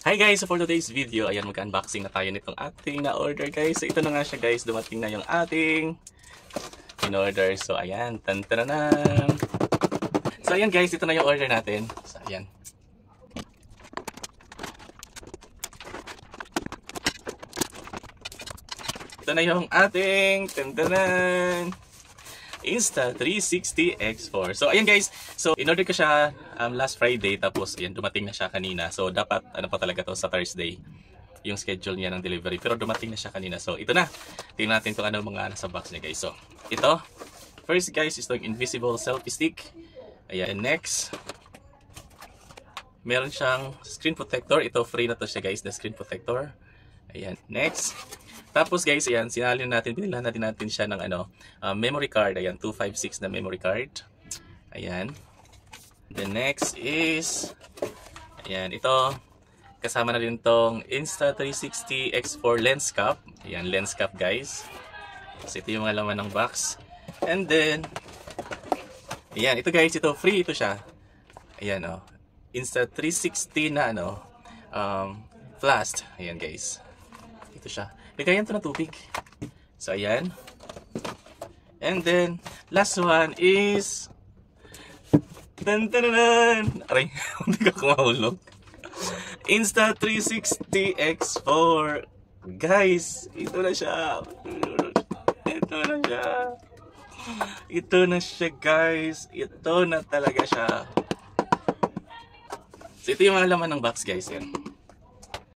Hi guys! So for today's video, ayan, mag-unboxing na tayo nitong ating na-order guys. So ito na nga siya guys, dumating na yung ating in-order. So ayan, tan-taranan! So ayan guys, ito na yung order natin. So ayan. Ito na yung ating tan-taranan! Insta360 X4. So ayan guys, so in-order ko siya last Friday, tapos ayan, dumating na siya kanina. So dapat ano pa talaga to sa Thursday yung schedule niya ng delivery, pero dumating na siya kanina. So ito na, tingnan natin kung ano mga nasa box niya guys. So ito, first guys is itong invisible selfie stick. Ayan, and next meron siyang screen protector. Ito free na to siya guys, the screen protector. Ayan, next. Tapos guys, ayan, sinalin natin, binilhan natin siya ng memory card. Ayan, 256 na memory card. Ayan. The next is, ayan, ito, kasama na rin tong Insta360 X4 lens cap. Ayan, lens cap guys. So ito yung mga laman ng box. And then, ayan, ito guys, ito, free ito siya. Ayan, oh, Insta360 na, flask. Ayan guys. Ito siya. Lagayan to na tubig. So, ayan. And then, last one is... Tan-tan-tan! Aray, hindi ka kumahulog. Insta360 X4. Guys, ito na siya. Ito na siya. Ito na siya, guys. Ito na talaga siya. So, ito yung mga laman ng box, guys. Yan.